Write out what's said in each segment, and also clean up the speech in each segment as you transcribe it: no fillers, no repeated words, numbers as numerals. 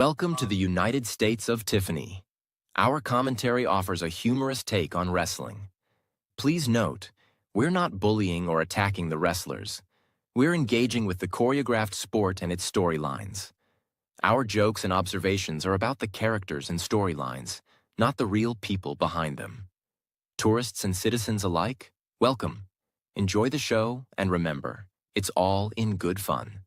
Welcome to the United States of Tiffany. Our commentary offers a humorous take on wrestling. Please note, we're not bullying or attacking the wrestlers. We're engaging with the choreographed sport and its storylines. Our jokes and observations are about the characters and storylines, not the real people behind them. Tourists and citizens alike, welcome. Enjoy the show, and remember, it's all in good fun.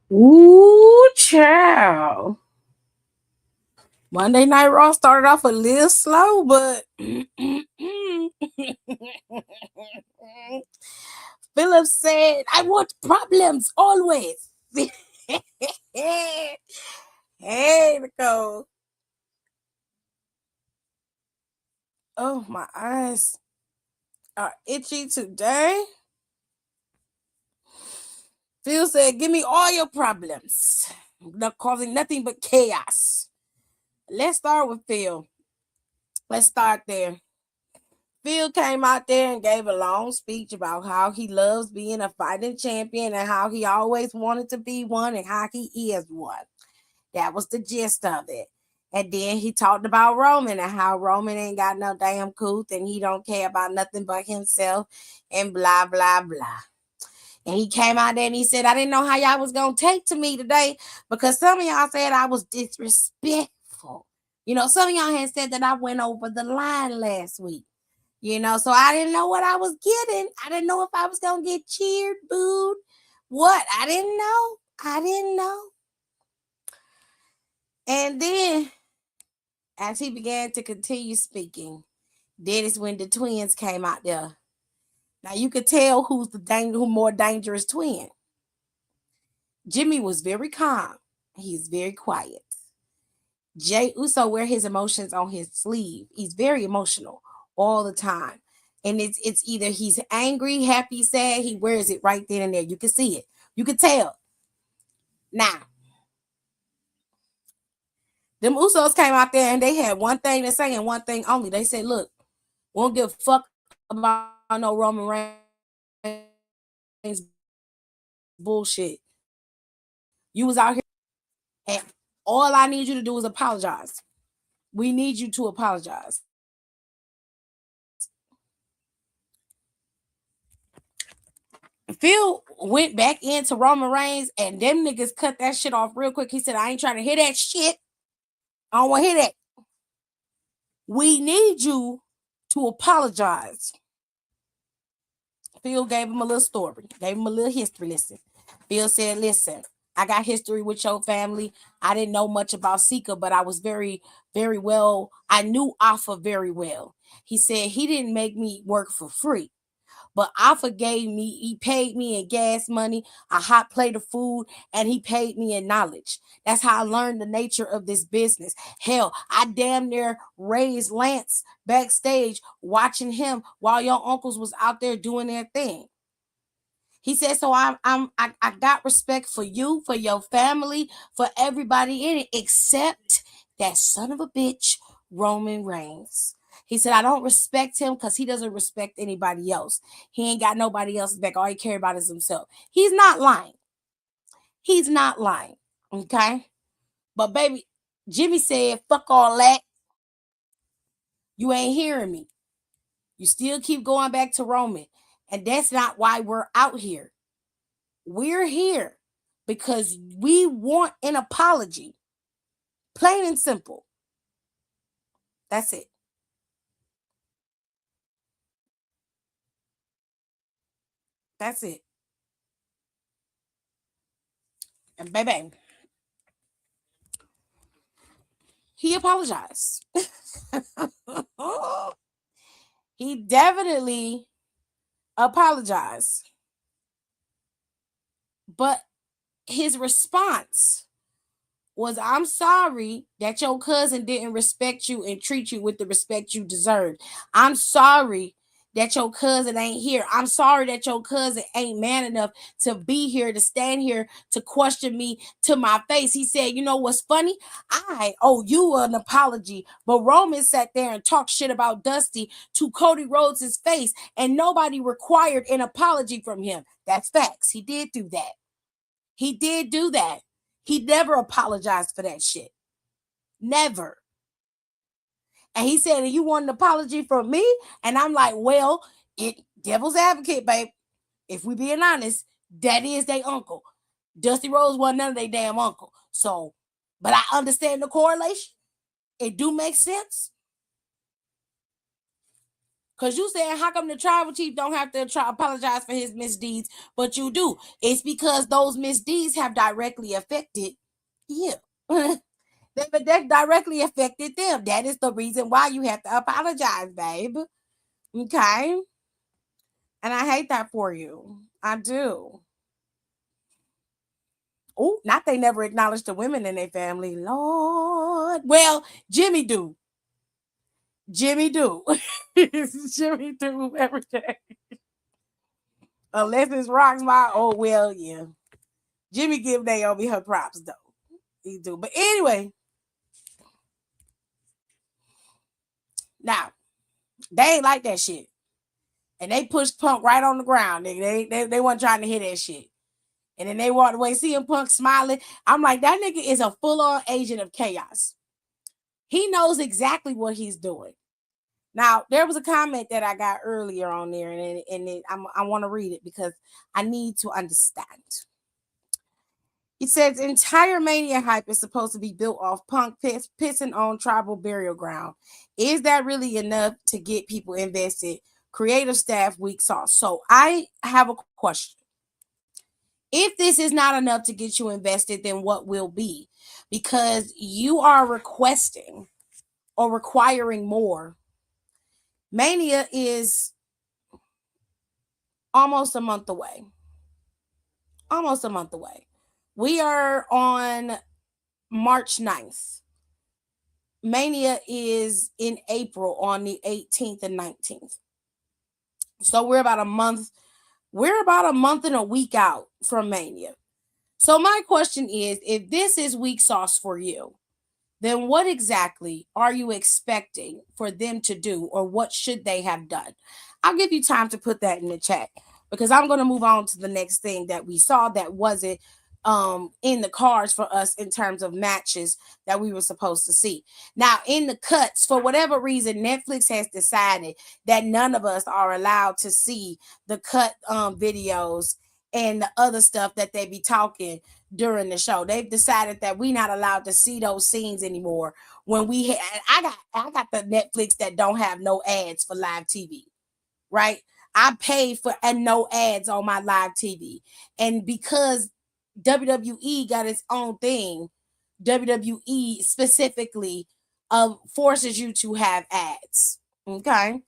Ooh, child. Monday Night Raw started off a little slow, but Phillips said, I want problems always. Hey, Nicole. Oh, my eyes are itchy today. Phil said, give me all your problems. Not causing nothing but chaos. Let's start with Phil. Let's start there. Phil came out there and gave a long speech about how he loves being a fighting champion and how he always wanted to be one and how he is one. That was the gist of it. And then he talked about Roman and how Roman ain't got no damn couth and he don't care about nothing but himself and blah, blah, blah. And he came out there and he said, I didn't know how y'all was going to take to me today because some of y'all said I was disrespectful. You know, some of y'all had said that I went over the line last week. You know, so I didn't know what I was getting. I didn't know if I was going to get cheered, booed, what? I didn't know. And then, as he began to continue speaking, then is when the twins came out there. Now, you could tell who's who more dangerous twin. Jimmy was very calm. He's very quiet. Jay Uso wear his emotions on his sleeve. He's very emotional all the time. And it's either he's angry, happy, sad. He wears it right then and there. You can see it. You can tell. Now, them Usos came out there and they had one thing to say and one thing only. They said, look, we don't give a fuck about no Roman Reigns bullshit. You was out here and all I need you to do is apologize. We need you to apologize. Phil went back into Roman Reigns and them niggas cut that shit off real quick. He said, I ain't trying to hear that shit. I don't want to hear that. We need you to apologize. Phil gave him a little story, gave him a little history lesson. Phil said, listen, I got history with your family. I didn't know much about Sika, but I was very, very well. I knew Alpha very well. He said he didn't make me work for free. But Alpha he paid me in gas money, a hot plate of food, and he paid me in knowledge. That's how I learned the nature of this business. Hell, I damn near raised Lance backstage watching him while your uncles was out there doing their thing. He said, so I got respect for you, for your family, for everybody in it, except that son of a bitch, Roman Reigns. He said, I don't respect him because he doesn't respect anybody else. He ain't got nobody else back. All he care about is himself. He's not lying. He's not lying. Okay? But baby, Jimmy said, fuck all that. You ain't hearing me. You still keep going back to Roman. And that's not why we're out here. We're here because we want an apology. Plain and simple. That's it. That's it. And baby, he apologized. He definitely apologized. But his response was, I'm sorry that your cousin didn't respect you and treat you with the respect you deserved. I'm sorry that your cousin ain't here. I'm sorry that your cousin ain't man enough to be here, to stand here, to question me to my face. He said, you know what's funny? I owe you an apology. But Roman sat there and talked shit about Dusty to Cody Rhodes' face, and nobody required an apology from him. That's facts. He did do that. He did do that. He never apologized for that shit. Never. And he said, you want an apology from me? And I'm like, well, it devil's advocate, babe. If we being honest, that is their uncle. Dusty Rhodes wasn't none of their damn uncle. So, but I understand the correlation. It do make sense. Because you saying, how come the tribal chief don't have to apologize for his misdeeds, but you do? It's because those misdeeds have directly affected you. That directly affected them. That is the reason why you have to apologize, babe. Okay? And I hate that for you. I do. Oh, not they never acknowledge the women in their family. Lord. Well, Jimmy do. Jimmy do. Jimmy do every day. Unless it's Rock's my, oh, well, yeah. Jimmy give Naomi her props, though. He do. But anyway. Now, they ain't like that shit. And they pushed Punk right on the ground, nigga. They weren't trying to hear that shit. And then they walked away, seeing Punk smiling. I'm like, that nigga is a full-on agent of chaos. He knows exactly what he's doing. Now, there was a comment that I got earlier on there, and I want to read it because I need to understand. It says, entire Mania hype is supposed to be built off Punk pissing on tribal burial ground. Is that really enough to get people invested? Creative staff weak sauce. So I have a question. If this is not enough to get you invested, then what will be? Because you are requesting or requiring more. Mania is almost a month away. Almost a month away. We are on March 9th. Mania is in April on the 18th and 19th. So we're about a month. We're about a month and a week out from Mania. So my question is, if this is weak sauce for you, then what exactly are you expecting for them to do, or what should they have done? I'll give you time to put that in the chat because I'm going to move on to the next thing that we saw that wasn't in the cards for us in terms of matches that we were supposed to see. Now, in the cuts, for whatever reason, Netflix has decided that none of us are allowed to see the cut videos and the other stuff that they be talking during the show. They've decided that we're not allowed to see those scenes anymore. When I got the Netflix that don't have no ads for live TV, right? I paid for and no ads on my live TV. And because WWE got its own thing, WWE specifically forces you to have ads. Okay.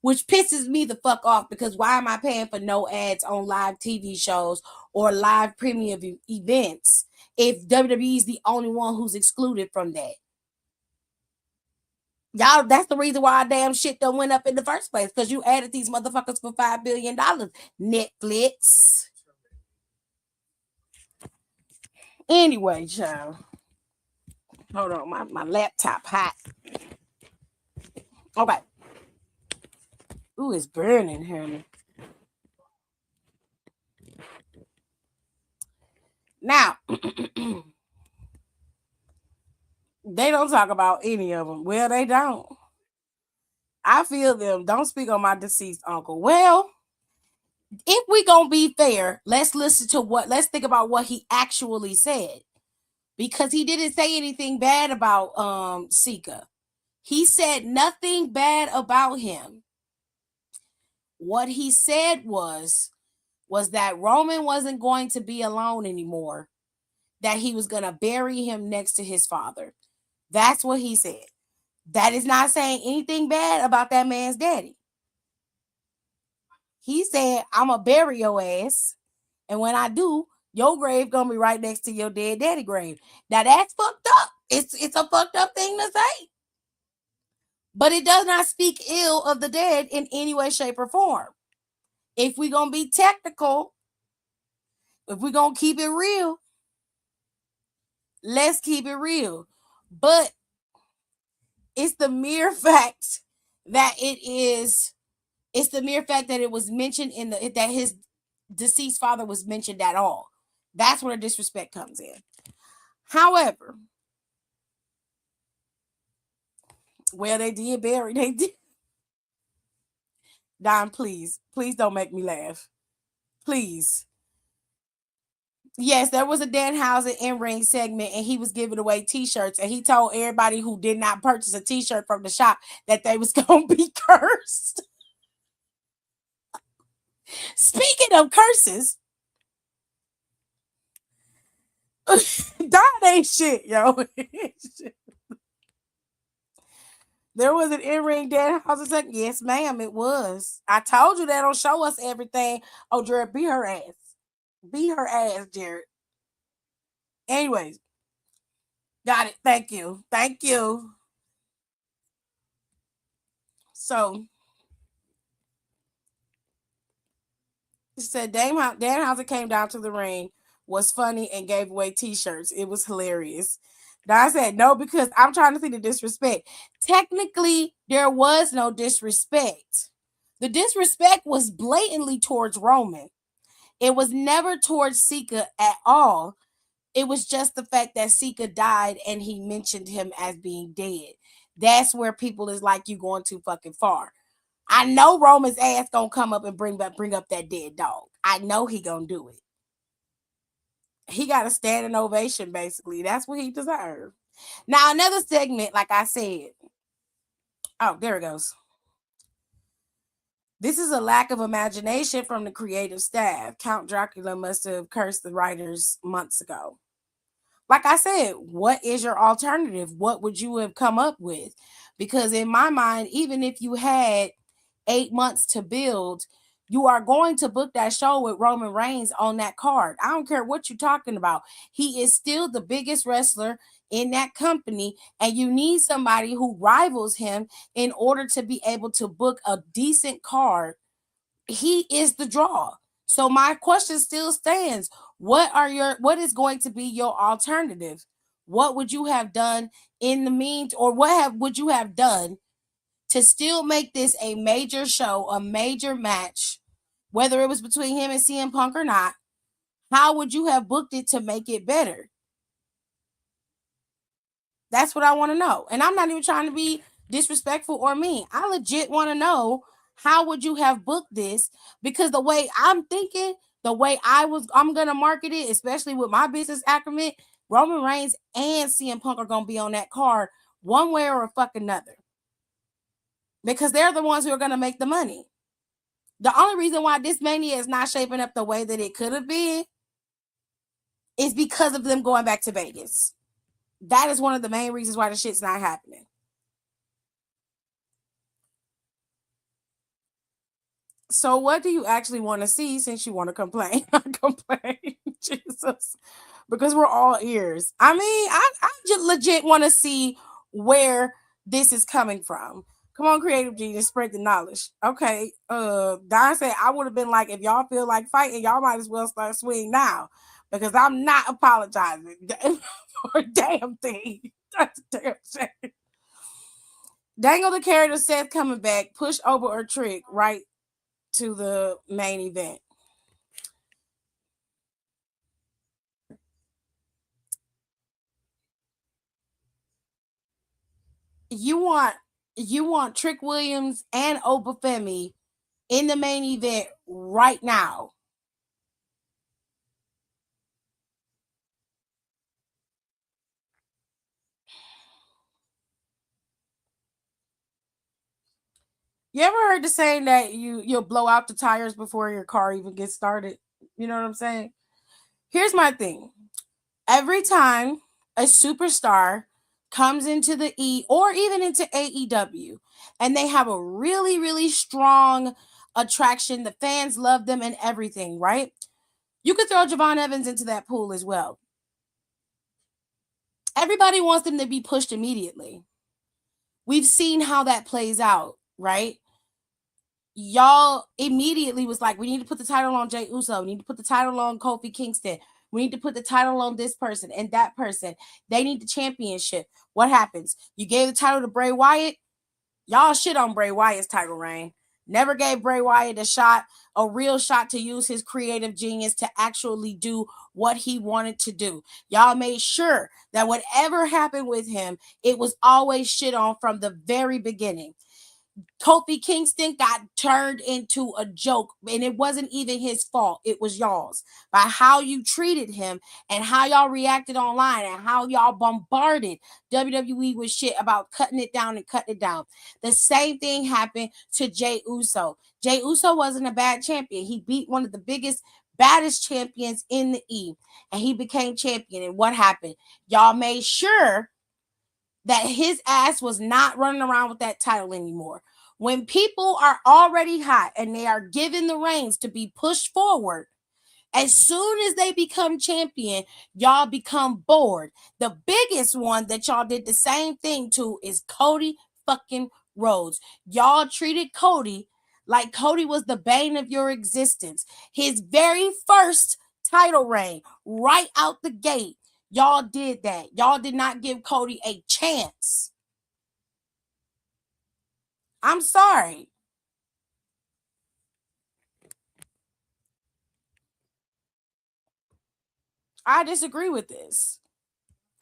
Which pisses me the fuck off because why am I paying for no ads on live TV shows or live premium events if WWE is the only one who's excluded from that? Y'all, that's the reason why our damn shit done went up in the first place because you added these motherfuckers for $5 billion. Netflix. Anyway, child. Hold on, my laptop hot. Okay. Ooh, it's burning, honey. Now, they don't talk about any of them. Well, they don't. I feel them. Don't speak on my deceased uncle. Well, if we gonna be fair, let's think about what he actually said. Because he didn't say anything bad about Sika. He said nothing bad about him. What he said was that Roman wasn't going to be alone anymore, that he was going to bury him next to his father. That's what he said. That is not saying anything bad about that man's daddy. He said, I'm going to bury your ass. And when I do, your grave going to be right next to your dead daddy grave. Now that's fucked up. It's a fucked up thing to say. But it does not speak ill of the dead in any way, shape, or form. If we're going to be technical, if we're going to keep it real, let's keep it real. But it's the mere fact that it's the mere fact that it was mentioned that his deceased father was mentioned at all. That's where the disrespect comes in. However, well, they did bury, they did. Don, please don't make me laugh. Please. Yes, there was a Danhausen in-ring segment, and he was giving away T-shirts, and he told everybody who did not purchase a T-shirt from the shop that they was gonna be cursed. Speaking of curses, Don ain't shit, yo. There was an in-ring Danhausen segment. Yes, ma'am, it was. I told you they don't show us everything. Oh, Jared, be her ass. Be her ass, Jared. Anyways, got it. Thank you. Thank you. So, he said Danhausen came down to the ring, was funny, and gave away T-shirts. It was hilarious. Now I said no because I'm trying to see the disrespect. Technically, there was no disrespect. The disrespect was blatantly towards Roman. It was never towards Sika at all. It was just the fact that Sika died and he mentioned him as being dead. That's where people is like, you going too fucking far. I know Roman's ass gonna come up and bring up that dead dog. I know he gonna do it. He got a standing ovation, basically. That's what he deserved. Now, another segment, like I said. Oh, there it goes. This is a lack of imagination from the creative staff. Count Dracula must have cursed the writers months ago. Like I said, what is your alternative? What would you have come up with? Because in my mind, even if you had 8 months to build, you are going to book that show with Roman Reigns on that card. I don't care what you're talking about. He is still the biggest wrestler in that company, and you need somebody who rivals him in order to be able to book a decent card. He is the draw. So my question still stands. What is going to be your alternative? What would you have done in the or would you have done to still make this a major show, a major match, whether it was between him and CM Punk or not? How would you have booked it to make it better? That's what I want to know. And I'm not even trying to be disrespectful or mean. I legit want to know, how would you have booked this? Because the way I'm thinking, the way I'm gonna market it, especially with my business acumen, Roman Reigns and CM Punk are gonna be on that card one way or a fucking another. Because they're the ones who are gonna make the money. The only reason why this Mania is not shaping up the way that it could have been is because of them going back to Vegas. That is one of the main reasons why the shit's not happening. So what do you actually want to see, since you want to complain? Complain, Jesus, because we're all ears. I mean, I just legit want to see where this is coming from. Come on, creative genius, spread the knowledge. Okay, Don said I would have been like, if y'all feel like fighting, y'all might as well start swinging now, because I'm not apologizing for a damn thing. That's a damn shame. Dangle the character Seth coming back, push over or trick right to the main event. You want You want Trick Williams and Obafemi in the main event right now. You ever heard the saying that you'll blow out the tires before your car even gets started? You know what I'm saying? Here's my thing. Every time a superstar comes into the E or even into AEW and they have a really, really strong attraction, the fans love them and everything, right? You could throw Javon Evans into that pool as well. Everybody wants them to be pushed immediately. We've seen how that plays out, right? Y'all immediately was like, we need to put the title on Jey Uso. We need to put the title on Kofi Kingston. We need to put the title on this person and that person. They need the championship. What happens? You gave the title to Bray Wyatt. Y'all shit on Bray Wyatt's title reign. Never gave Bray Wyatt a real shot to use his creative genius to actually do what he wanted to do. Y'all made sure that whatever happened with him, it was always shit on from the very beginning. Kofi Kingston got turned into a joke, and it wasn't even his fault. It was y'all's by how you treated him and how y'all reacted online and how y'all bombarded WWE with shit about cutting it down and cutting it down. The same thing happened to Jey Uso. Jey Uso wasn't a bad champion. He beat one of the biggest, baddest champions in the E, and he became champion. And what happened? Y'all made sure that his ass was not running around with that title anymore. When people are already hot and they are given the reins to be pushed forward, as soon as they become champion, y'all become bored. The biggest one that y'all did the same thing to is Cody fucking Rhodes. Y'all treated Cody like Cody was the bane of your existence. His very first title reign, right out the gate, y'all did that. Y'all did not give Cody a chance. I'm sorry. I disagree with this.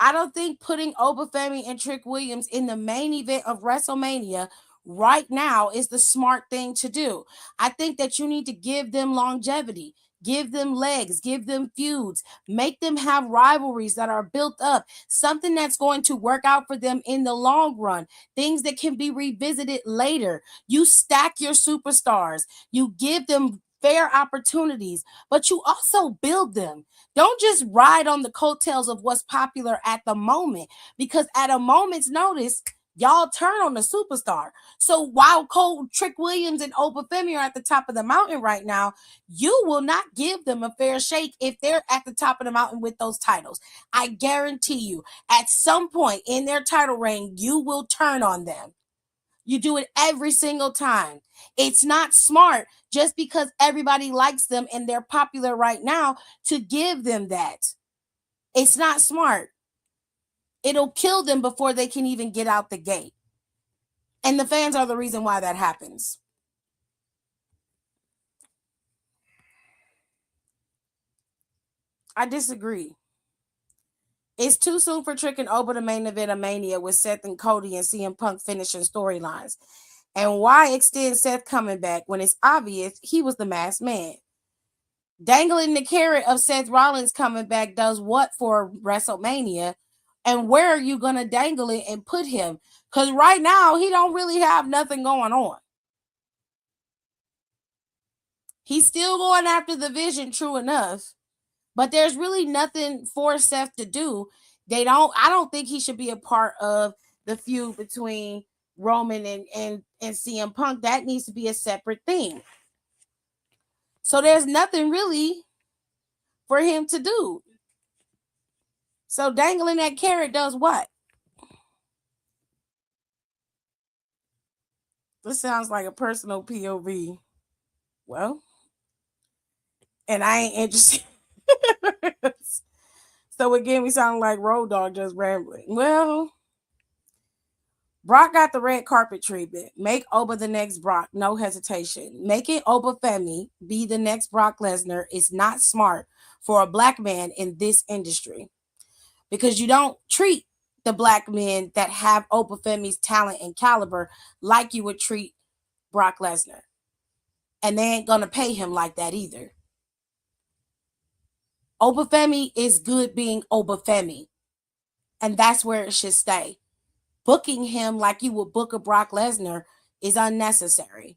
I don't think putting Obafemi and Trick Williams in the main event of WrestleMania right now is the smart thing to do. I think that you need to give them longevity, give them legs, give them feuds, make them have rivalries that are built up, something that's going to work out for them in the long run, things that can be revisited later. You stack your superstars, you give them fair opportunities, but you also build them. Don't just ride on the coattails of what's popular at the moment, because at a moment's notice, y'all turn on the superstar. So while Cole, Trick Williams, and Obafemi are at the top of the mountain right now, you will not give them a fair shake if they're at the top of the mountain with those titles. I guarantee you, at some point in their title reign, you will turn on them. You do it every single time. It's not smart just because everybody likes them and they're popular right now to give them that. It's not smart. It'll kill them before they can even get out the gate. And the fans are the reason why that happens. I disagree. It's too soon for Trick and Oba to main event a Mania with Seth and Cody and CM Punk finishing storylines. And why extend Seth coming back when it's obvious he was the masked man? Dangling the carrot of Seth Rollins coming back does what for WrestleMania? And where are you going to dangle it and put him? Because right now, he don't really have nothing going on. He's still going after the vision, true enough. But there's really nothing for Seth to do. I don't think he should be a part of the feud between Roman and CM Punk. That needs to be a separate thing. So there's nothing really for him to do. So dangling that carrot does what? This sounds like a personal POV. Well, and I ain't interested. So again, we sound like Road Dog just rambling. Well, Brock got the red carpet treatment. Make Oba the next Brock, no hesitation. Making Oba Femi be the next Brock Lesnar is not smart for a black man in this industry, because you don't treat the black men that have Obafemi's talent and caliber like you would treat Brock Lesnar. And they ain't gonna pay him like that either. Obafemi is good being Obafemi, and that's where it should stay. Booking him like you would book a Brock Lesnar is unnecessary.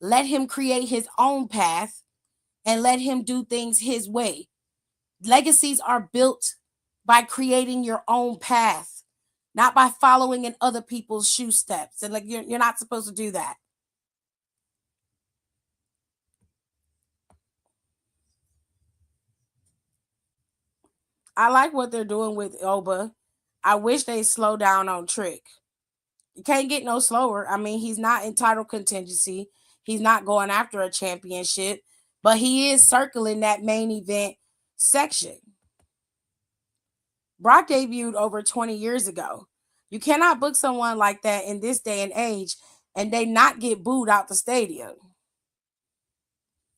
Let him create his own path and let him do things his way. Legacies are built by creating your own path, not by following in other people's shoe steps. And like you're not supposed to do that. I like what they're doing with Oba. I wish they slow down on Trick. You can't get no slower. I mean, he's not in title contingency. He's not going after a championship, but he is circling that main event section. Brock debuted over 20 years ago. You cannot book someone like that in this day and age and they not get booed out the stadium.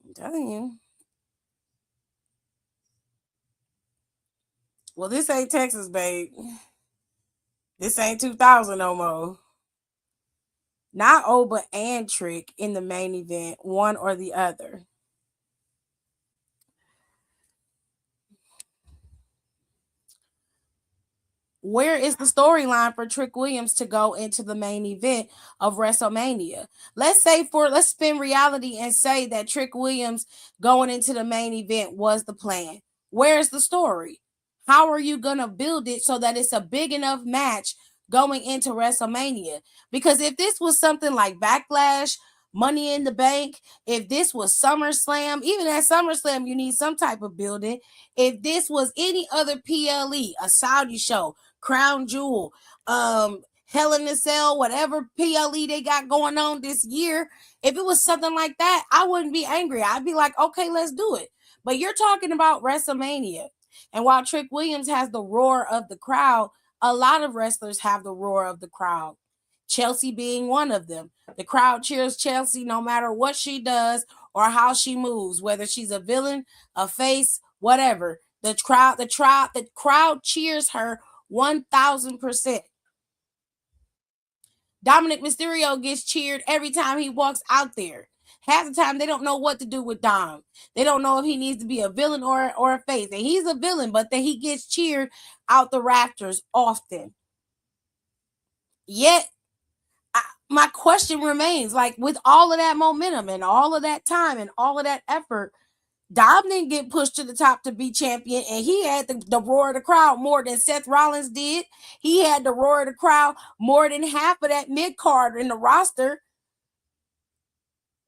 I'm telling you. Well, this ain't Texas, babe. This ain't 2000 no more. Not Oba and Trick in the main event, one or the other. Where is the storyline for Trick Williams to go into the main event of WrestleMania? Let's spin reality and say that Trick Williams going into the main event was the plan. Where's the story? How are you going to build it so that it's a big enough match going into WrestleMania? Because if this was something like Backlash, Money in the Bank, if this was SummerSlam, even at SummerSlam, you need some type of building. If this was any other PLE, a Saudi show, Crown Jewel, Hell in a Cell, whatever PLE they got going on this year, if it was something like that, I wouldn't be angry. I'd be like, okay, let's do it. But you're talking about WrestleMania. And while Trick Williams has the roar of the crowd, a lot of wrestlers have the roar of the crowd. Chelsea being one of them. The crowd cheers Chelsea no matter what she does or how she moves, whether she's a villain, a face, whatever. The crowd cheers her 1000%. Dominic Mysterio gets cheered every time he walks out there. Half the time they don't know what to do with Dom. They don't know if he needs to be a villain or a face. And he's a villain, but then he gets cheered out the rafters often. Yet, my question remains, like, with all of that momentum and all of that time and all of that effort, Dom didn't get pushed to the top to be champion, and he had the roar of the crowd more than Seth Rollins did. He had the roar of the crowd more than half of that mid card in the roster.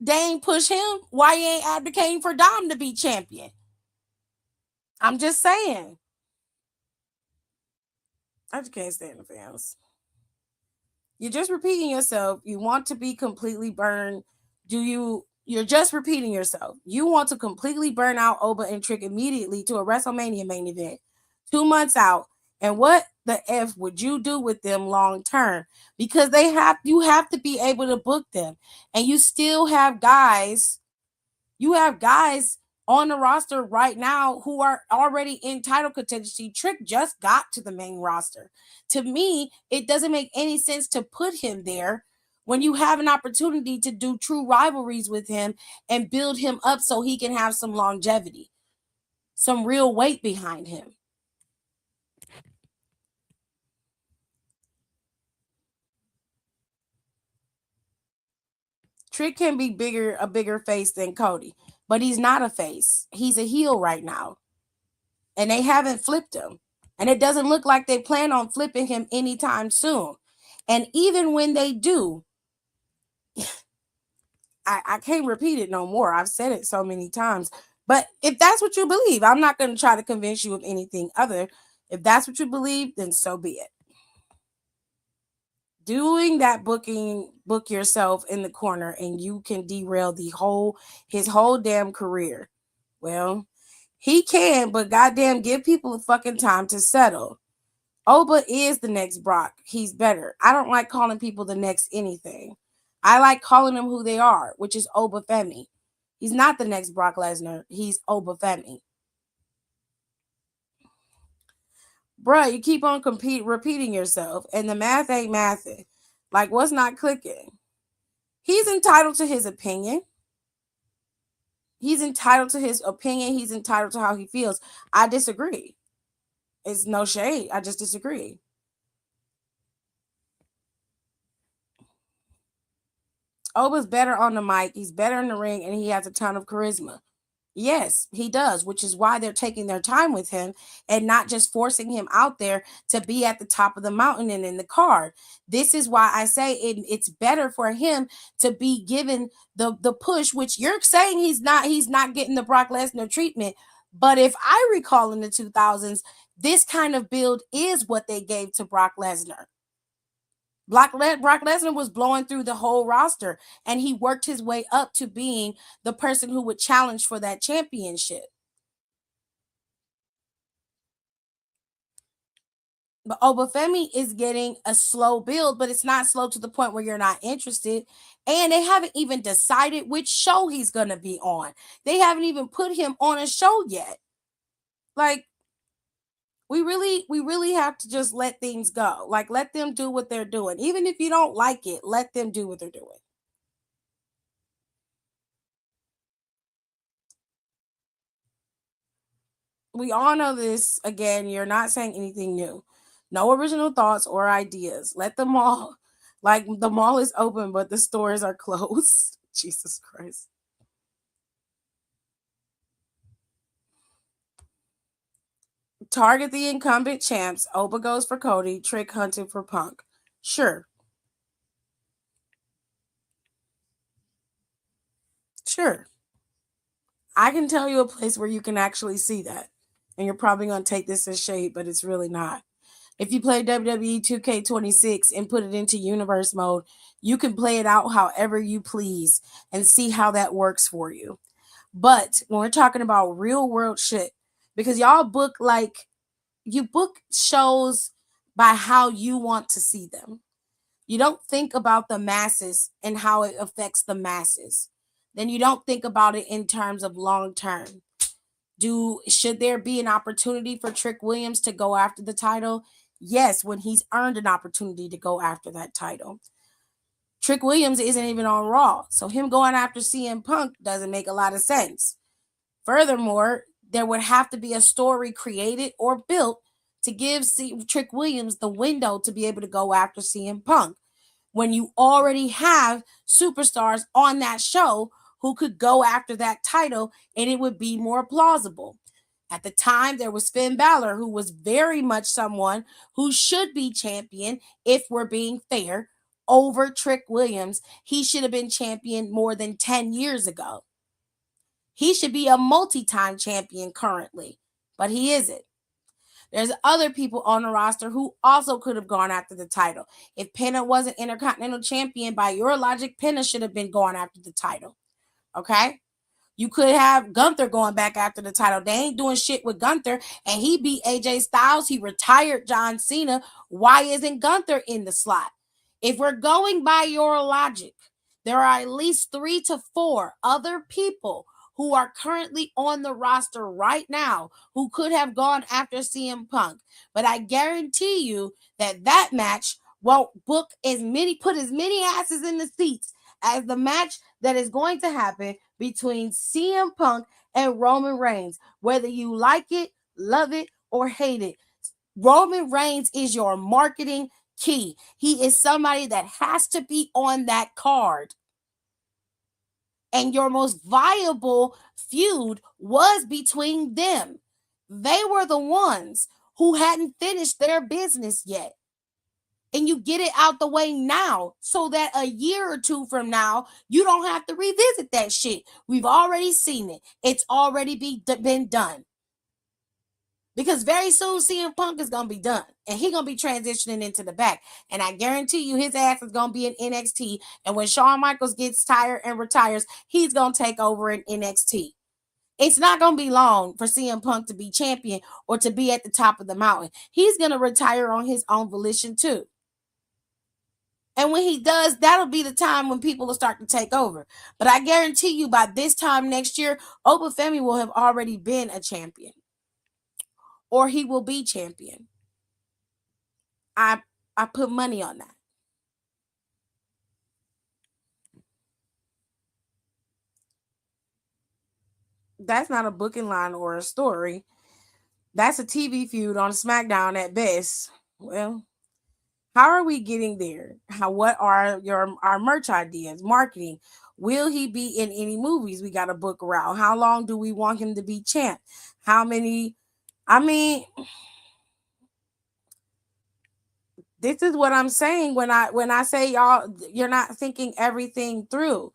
They ain't push him. Why you ain't advocating for Dom to be champion? I'm just saying. I just can't stand the fans. You're just repeating yourself. You want to be completely burned. You're just repeating yourself. You want to completely burn out Oba and Trick immediately to a WrestleMania main event 2 months out. And what the F would you do with them long term? Because you have to be able to book them. And you still have guys. You have guys on the roster right now who are already in title contingency. Trick just got to the main roster. To me, it doesn't make any sense to put him there when you have an opportunity to do true rivalries with him and build him up so he can have some longevity, some real weight behind him. Trick can be a bigger face than Cody, but he's not a face. He's a heel right now. And they haven't flipped him. And it doesn't look like they plan on flipping him anytime soon. And even when they do, I can't repeat it no more. I've said it so many times. But if that's what you believe, I'm not going to try to convince you of anything other. If that's what you believe, then so be it. Doing that book yourself in the corner and you can derail his whole damn career. Well, he can, but goddamn, give people a fucking time to settle. Oba is the next Brock. He's better. I don't like calling people the next anything. I like calling them who they are, which is Oba Femi. He's not the next Brock Lesnar. He's Oba Femi. Bruh, you keep on repeating yourself, and the math ain't mathing. Like, what's not clicking? He's entitled to his opinion. He's entitled to his opinion. He's entitled to how he feels. I disagree. It's no shade. I just disagree. Oba's better on the mic. He's better in the ring, and he has a ton of charisma. Yes, he does, which is why they're taking their time with him and not just forcing him out there to be at the top of the mountain and in the card. This is why I say it's better for him to be given the push, which you're saying he's not getting the Brock Lesnar treatment. But if I recall in the 2000s, this kind of build is what they gave to Brock Lesnar. Brock Lesnar was blowing through the whole roster, and he worked his way up to being the person who would challenge for that championship. But Obafemi is getting a slow build, but it's not slow to the point where you're not interested. And they haven't even decided which show he's going to be on. They haven't even put him on a show yet. Like, we really have to just let things go. Like, let them do what they're doing. Even if you don't like it, let them do what they're doing. We all know this. Again, you're not saying anything new. No original thoughts or ideas. Let them all, like, the mall is open, but the stores are closed. Jesus Christ. Target the incumbent champs. Oba goes for Cody. Trick hunting for Punk. Sure. Sure. I can tell you a place where you can actually see that. And you're probably going to take this as shade, but it's really not. If you play WWE 2K26 and put it into universe mode, you can play it out however you please and see how that works for you. But when we're talking about real world shit, because y'all book like you book shows by how you want to see them. You don't think about the masses and how it affects the masses. Then you don't think about it in terms of long term. Should there be an opportunity for Trick Williams to go after the title? Yes, when he's earned an opportunity to go after that title. Trick Williams isn't even on Raw, so him going after CM Punk doesn't make a lot of sense. Furthermore, there would have to be a story created or built to give Trick Williams the window to be able to go after CM Punk when you already have superstars on that show who could go after that title and it would be more plausible. At the time, there was Finn Balor, who was very much someone who should be champion if we're being fair over Trick Williams. He should have been champion more than 10 years ago. He should be a multi-time champion currently, but he isn't. There's other people on the roster who also could have gone after the title. If Penta wasn't Intercontinental Champion, by your logic, Penta should have been going after the title. Okay? You could have Gunther going back after the title. They ain't doing shit with Gunther, and he beat AJ Styles. He retired John Cena. Why isn't Gunther in the slot? If we're going by your logic, there are at least 3 to 4 other people who are currently on the roster right now who could have gone after CM Punk. But I guarantee you that match won't put as many asses in the seats as the match that is going to happen between CM Punk and Roman Reigns. Whether you like it, love it, or hate it, Roman Reigns is your marketing key. He is somebody that has to be on that card. And your most viable feud was between them. They were the ones who hadn't finished their business yet. And you get it out the way now so that a year or 2 from now, you don't have to revisit that shit. We've already seen it. It's already been done. Because very soon CM Punk is going to be done. And he's going to be transitioning into the back. And I guarantee you his ass is going to be in NXT. And when Shawn Michaels gets tired and retires, he's going to take over in NXT. It's not going to be long for CM Punk to be champion or to be at the top of the mountain. He's going to retire on his own volition too. And when he does, that'll be the time when people will start to take over. But I guarantee you by this time next year, Obafemi will have already been a champion. Or he will be champion. I put money on that. That's not a booking line or a story. That's a TV feud on SmackDown at best. Well, how are we getting there? What are our merch ideas, marketing? Will he be in any movies we got to book around? How long do we want him to be champ? How many? I mean, this is what I'm saying when I say y'all, you're not thinking everything through.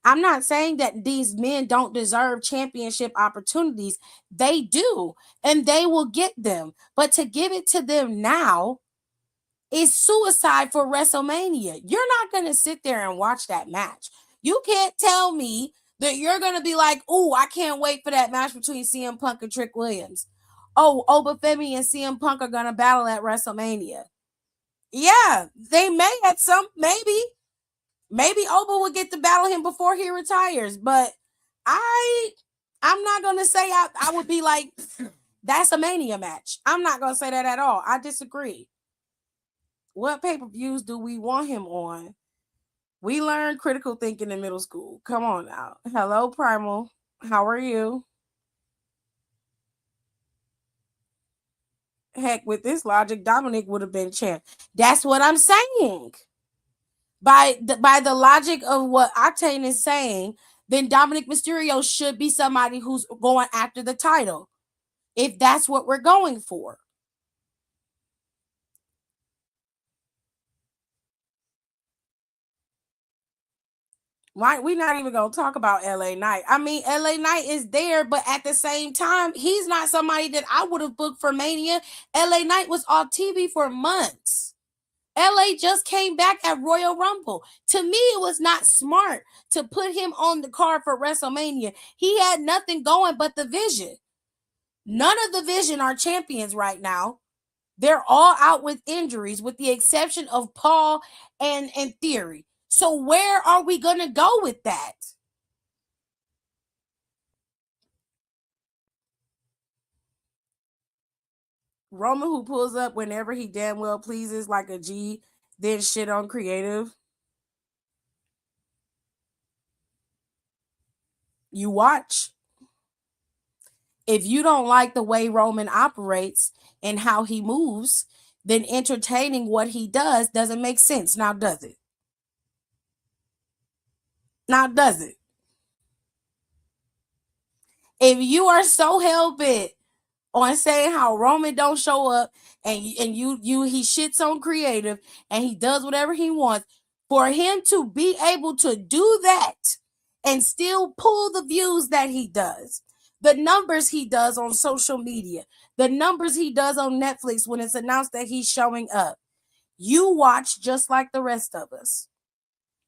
I'm not saying that these men don't deserve championship opportunities. They do, and they will get them. But to give it to them now is suicide for WrestleMania. You're not going to sit there and watch that match. You can't tell me that you're going to be like, "Ooh, I can't wait for that match between CM Punk and Trick Williams." Oh, Obafemi and CM Punk are going to battle at WrestleMania. Yeah, they may at some, maybe Oba will get to battle him before he retires, but I'm not gonna say I would be like that's a Mania match. I'm not gonna say that at all. I disagree. What pay-per-views do we want him on? We learned critical thinking in middle school. Come on now. Hello, Primal. How are you? Heck, with this logic, Dominic would have been champ. That's what I'm saying. By the logic of what Octane is saying, then Dominic Mysterio should be somebody who's going after the title. If that's what we're going for. Right? We're not even gonna talk about LA Knight. I mean, LA Knight is there, but at the same time, he's not somebody that I would have booked for Mania. LA Knight was off TV for months. LA just came back at Royal Rumble. To me, it was not smart to put him on the card for WrestleMania. He had nothing going but the Vision. None of the Vision are champions right now. They're all out with injuries, with the exception of Paul and Theory. So where are we gonna go with that? Roman who pulls up whenever he damn well pleases like a G, then shit on creative. You watch. If you don't like the way Roman operates and how he moves, then entertaining what he does doesn't make sense. Now does it? Now does it? If you are so hell bent on saying how Roman don't show up and you he shits on creative and he does whatever he wants, for him to be able to do that and still pull the views that he does, the numbers he does on social media, the numbers he does on Netflix when it's announced that he's showing up, you watch just like the rest of us.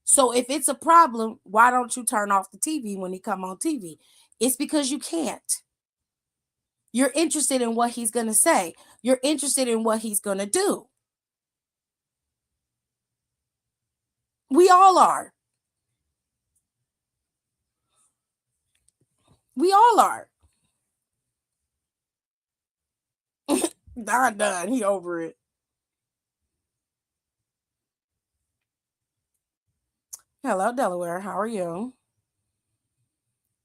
So if it's a problem, why don't you turn off the TV when he come on TV? It's because you can't. You're interested in what he's going to say. You're interested in what he's going to do. We all are. We all are. Not done. He over it. Hello, Delaware. How are you?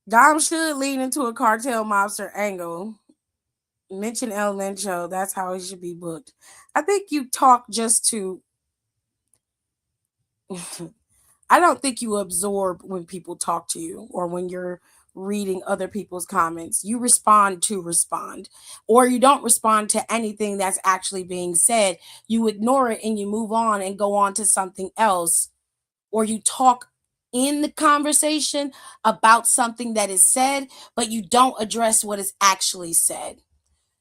Dom should lean into a cartel mobster angle. Mention El Mencho. That's how he should be booked. I think you talk just to. I don't think you absorb when people talk to you or when you're reading other people's comments. You respond to respond, or you don't respond to anything that's actually being said. You ignore it and you move on and go on to something else, or you talk in the conversation about something that is said, but you don't address what is actually said.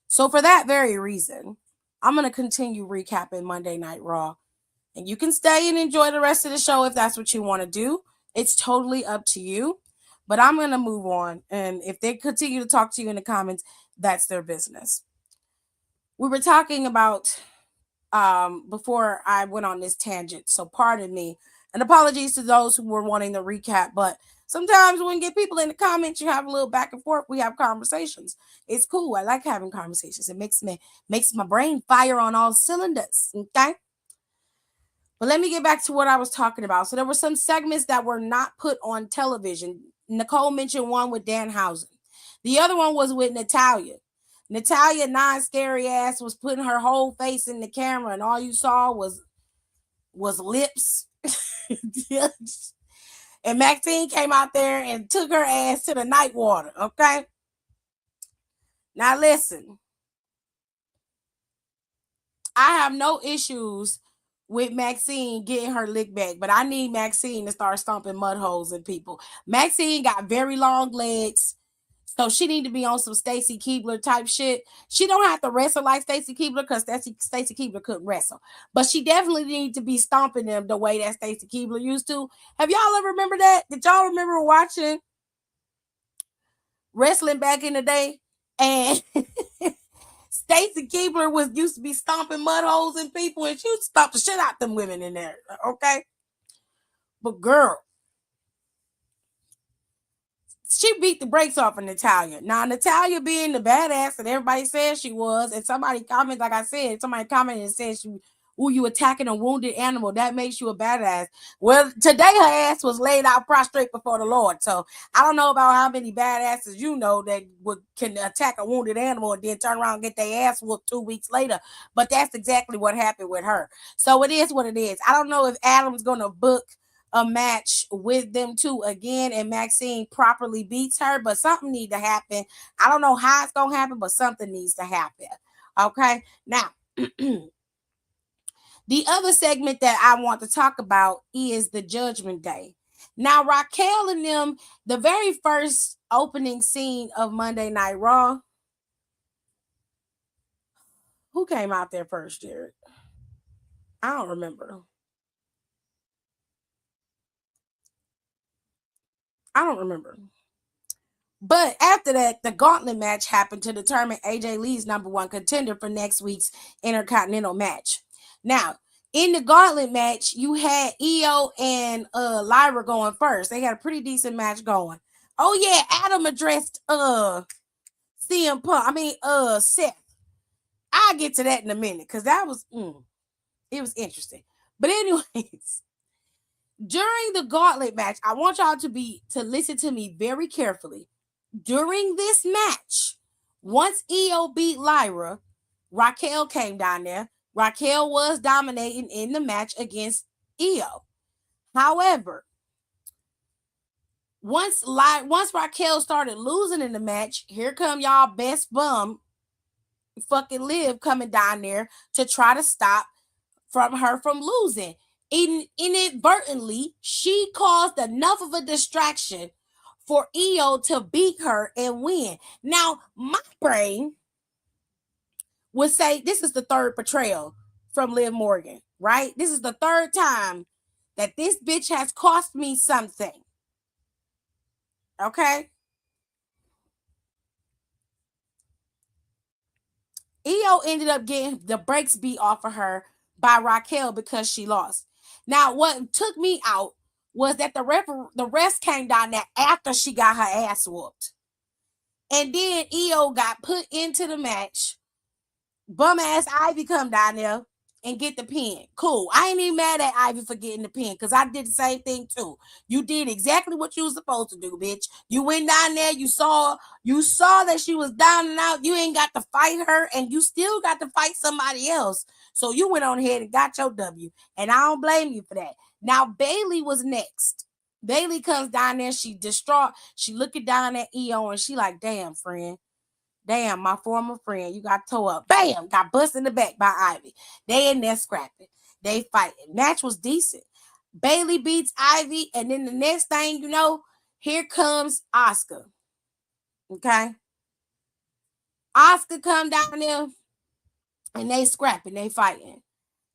So, for that very reason, I'm going to continue recapping Monday Night Raw. And you can stay and enjoy the rest of the show if that's what you want to do. It's totally up to you. But I'm going to move on. And if they continue to talk to you in the comments, that's their business. We were talking about before I went on this tangent. So pardon me. And apologies to those who were wanting the recap, but sometimes when you get people in the comments, you have a little back and forth. We have conversations. It's cool. I like having conversations. It makes my brain fire on all cylinders. Okay. But let me get back to what I was talking about. So there were some segments that were not put on television. Nicole mentioned one with Danhausen. The other one was with Natalia. Natalia, non-scary ass, was putting her whole face in the camera, and all you saw was lips. And Maxine came out there and took her ass to the night water. Okay. Now listen, I have no issues with Maxine getting her lick back, but I need Maxine to start stomping mud holes in people. Maxine got very long legs, so she need to be on some Stacy Keibler type shit. She don't have to wrestle like Stacy Keibler because Stacy Keibler couldn't wrestle, but she definitely need to be stomping them the way that Stacy Keibler used to. Have y'all ever remember that? Did y'all remember watching wrestling back in the day? And Stacy Keibler used to be stomping mud holes in people, and she would stomp the shit out them women in there. Okay, but girl, she beat the brakes off of Natalia. Now, Natalia being the badass that everybody says she was, and somebody commented, like I said, somebody commented and said you attacking a wounded animal, that makes you a badass. Well, today her ass was laid out prostrate before the Lord. So I don't know about how many badasses you know that can attack a wounded animal and then turn around and get their ass whooped 2 weeks later. But that's exactly what happened with her. So it is what it is. I don't know if Adam's gonna book a match with them two again and Maxine properly beats her, but something needs to happen. I don't know how it's gonna happen, but something needs to happen. Okay, now the other segment that I want to talk about is the Judgment Day. Now, Raquel and them, the very first opening scene of Monday Night Raw. Who came out there first, Jared? I don't remember. I don't remember. But after that, the gauntlet match happened to determine AJ Lee's number one contender for next week's Intercontinental match. Now, in the gauntlet match, you had Io and Lyra going first. They had a pretty decent match going. Oh yeah, Adam addressed CM Punk. Seth. I'll get to that in a minute because that was it was interesting. But anyways, during the gauntlet match, I want y'all to listen to me very carefully. During this match, once Io beat Lyra, Raquel came down there. Raquel was dominating in the match against Io. However, once Raquel started losing in the match, here come y'all best bum, fucking Liv, coming down there to try to stop her from losing. Inadvertently, she caused enough of a distraction for Io to beat her and win. Now, my brain would say this is the third betrayal from Liv Morgan, right? This is the third time that this bitch has cost me something. Okay? Io ended up getting the brakes beat off of her by Raquel because she lost. Now, what took me out was that the refs came down there after she got her ass whooped. And then Io got put into the match. Bum ass Ivy come down there and get the pin. Cool. I ain't even mad at Ivy for getting the pin because I did the same thing too. You did exactly what you were supposed to do, bitch. You went down there, you saw that she was down and out. You ain't got to fight her, and you still got to fight somebody else. So you went on ahead and got your W. And I don't blame you for that. Now Bailey was next. Bailey comes down there, she distraught. She looking down at Io and she like, damn, friend. Damn, my former friend, you got tore up. Bam, got busted in the back by Ivy. They in there scrapping. They fighting. Match was decent. Bailey beats Ivy, and then the next thing you know, here comes Oscar. Okay? Oscar come down there, and they scrapping. They fighting.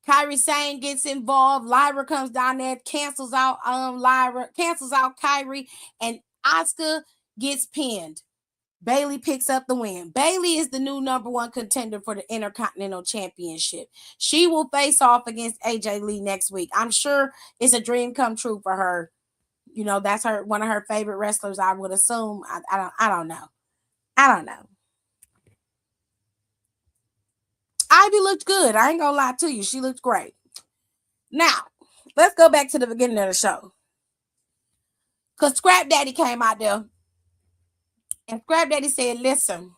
Kairi Sane gets involved. Lyra comes down there, cancels out Kairi, and Oscar gets pinned. Bayley picks up the win. Bayley is the new number 1 contender for the Intercontinental Championship. She will face off against AJ Lee next week. I'm sure it's a dream come true for her. You know, that's one of her favorite wrestlers, I would assume. I don't know. I don't know. Ivy looked good. I ain't gonna lie to you. She looked great. Now, let's go back to the beginning of the show. Because Scrap Daddy came out there. And Scrap Daddy said, listen,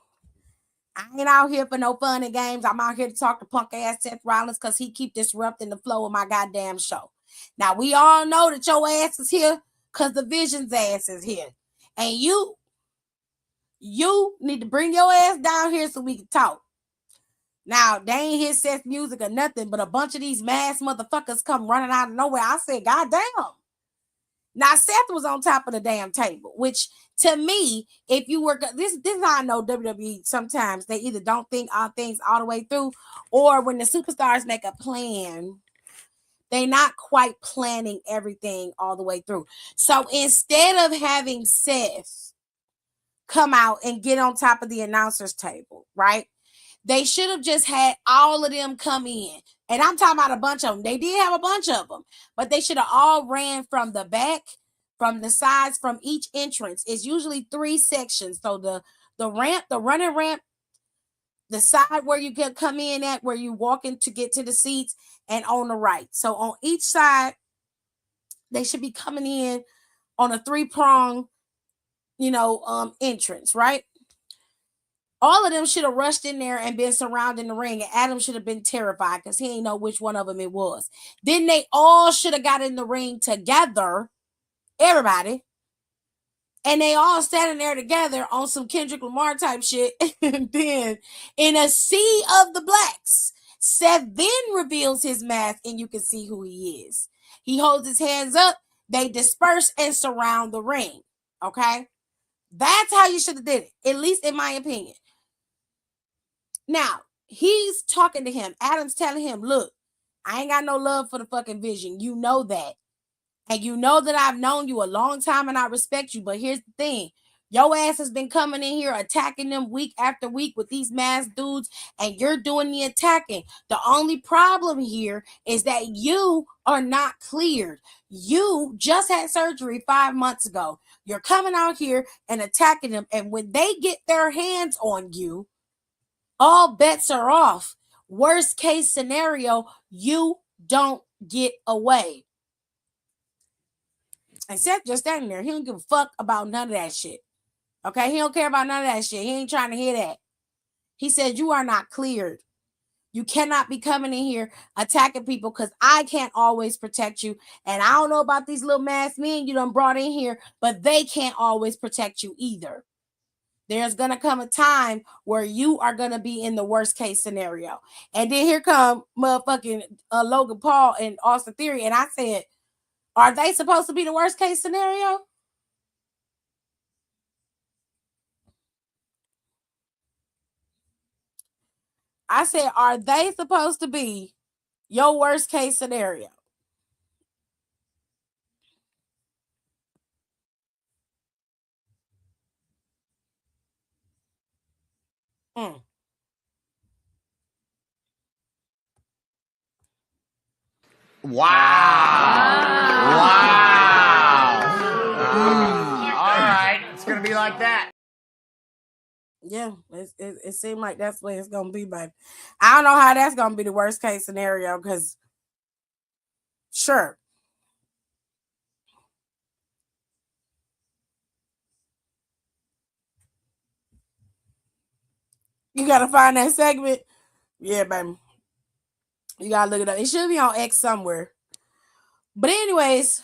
I ain't out here for no fun and games. I'm out here to talk to punk ass Seth Rollins because he keep disrupting the flow of my goddamn show. Now, we all know that your ass is here because the Vision's ass is here. And you need to bring your ass down here so we can talk. Now, they ain't hear Seth's music or nothing, but a bunch of these mass motherfuckers come running out of nowhere. I said, God damn. Now, Seth was on top of the damn table, which to me, if you were, this is how I know WWE sometimes they either don't think all things all the way through, or when the superstars make a plan, they're not quite planning everything all the way through. So instead of having Seth come out and get on top of the announcer's table, right? They should have just had all of them come in. And I'm talking about a bunch of them. They did have a bunch of them, but they should have all ran from the back, from the sides, from each entrance. It's usually 3 sections. So the ramp, the running ramp, the side where you can come in at, where you walk in to get to the seats, and on the right. So on each side, they should be coming in on a 3-prong, entrance, right? All of them should have rushed in there and been surrounding the ring, and Adam should have been terrified because he didn't know which one of them it was. Then they all should have got in the ring together, everybody, and they all standing there together on some Kendrick Lamar type shit. And then in a sea of the blacks, Seth then reveals his mask, and you can see who he is. He holds his hands up, they disperse and surround the ring. Okay? That's how you should have did it, at least in my opinion. Now, he's talking to him. Adam's telling him, look, I ain't got no love for the fucking Vision. You know that. And you know that I've known you a long time and I respect you. But here's the thing. Your ass has been coming in here attacking them week after week with these masked dudes, and you're doing the attacking. The only problem here is that you are not cleared. You just had surgery 5 months ago. You're coming out here and attacking them. And when they get their hands on you, all bets are off. Worst case scenario, you don't get away. And Seth just standing there. He don't give a fuck about none of that shit. Okay? He don't care about none of that shit. He ain't trying to hear that. He said, you are not cleared. You cannot be coming in here attacking people because I can't always protect you. And I don't know about these little masked men you done brought in here, but they can't always protect you either. There's going to come a time where you are going to be in the worst case scenario. And then here come motherfucking Logan Paul and Austin Theory. And I said, are they supposed to be the worst case scenario? I said, are they supposed to be your worst case scenario? Mm. Wow. All right. It's going to be like that. Yeah, it seemed like that's what it's going to be, baby. I don't know how that's going to be the worst case scenario because, sure. You got to find that segment. Yeah, baby. You got to look it up. It should be on X somewhere. But anyways,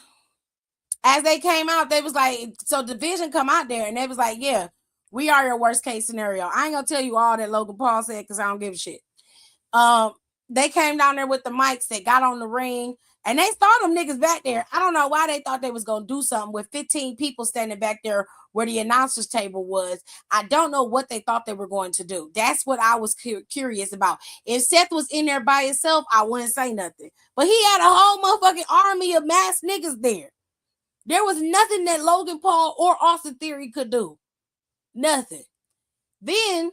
as they came out, they was like, so Division come out there and they was like, yeah, we are your worst case scenario. I ain't gonna tell you all that Logan Paul said because I don't give a shit. They came down there with the mics, they got on the ring, and they saw them niggas back there. I don't know why they thought they was gonna do something with 15 people standing back there where the announcer's table was. I don't know what they thought they were going to do. That's what I was curious about. If Seth was in there by himself, I wouldn't say nothing. But he had a whole motherfucking army of masked niggas there. There was nothing that Logan Paul or Austin Theory could do. Nothing. Then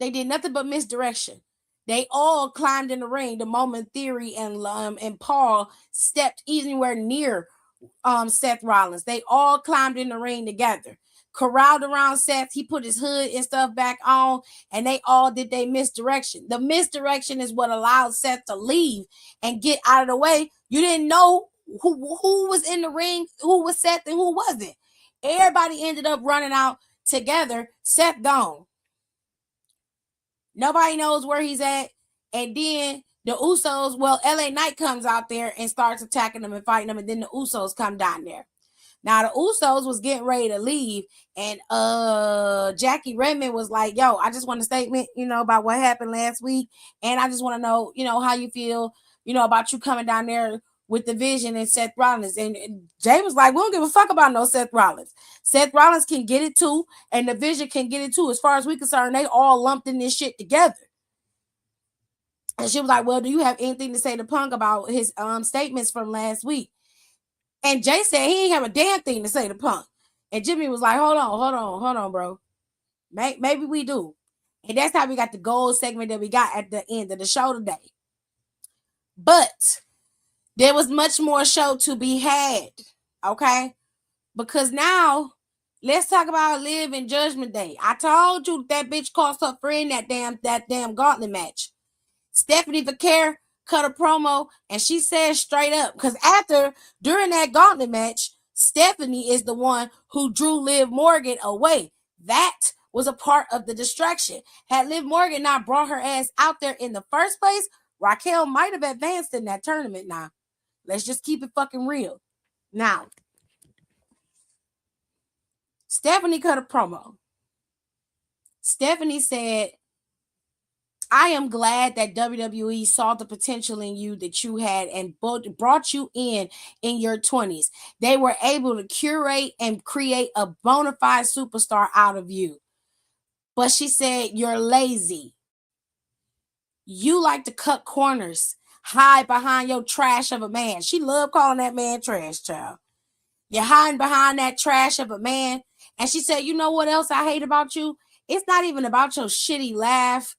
they did nothing but misdirection. They all climbed in the ring the moment Theory and Paul stepped anywhere near Seth Rollins. They all climbed in the ring together, corralled around Seth. He put his hood and stuff back on, and they all did their misdirection. The misdirection is what allowed Seth to leave and get out of the way. You didn't know who was in the ring, who was Seth and who wasn't. Everybody ended up running out together. Seth gone. Nobody knows where he's at. And then the Usos, well, LA Knight comes out there and starts attacking them and fighting them. And then the Usos come down there. Now the Usos was getting ready to leave, and Jackie Redmond was like, "Yo, I just want a statement, about what happened last week, and I just want to know, how you feel, about you coming down there with the Vision and Seth Rollins." And Jay was like, "We don't give a fuck about no Seth Rollins. Seth Rollins can get it too, and the Vision can get it too. As far as we concerned, they all lumped in this shit together." And she was like, "Well, do you have anything to say to Punk about his statements from last week?" And Jay said he ain't have a damn thing to say to Punk. And Jimmy was like, hold on, bro. Maybe we do. And that's how we got the gold segment that we got at the end of the show today. But there was much more show to be had, okay? Because now, let's talk about Liv and Judgment Day. I told you that bitch cost her friend that damn gauntlet match. Stephanie Vaquer cut a promo, and she said straight up, because during that gauntlet match, Stephanie is the one who drew Liv Morgan away. That was a part of the distraction. Had Liv Morgan not brought her ass out there in the first place, Raquel might have advanced in that tournament. Now, let's just keep it fucking real. Now, Stephanie cut a promo. Stephanie said, "I am glad that WWE saw the potential in you that you had and brought you in your 20s. They were able to curate and create a bona fide superstar out of you." But she said, "You're lazy. You like to cut corners, hide behind your trash of a man." She loved calling that man trash, child. "You're hiding behind that trash of a man." And she said, "You know what else I hate about you? It's not even about your shitty laugh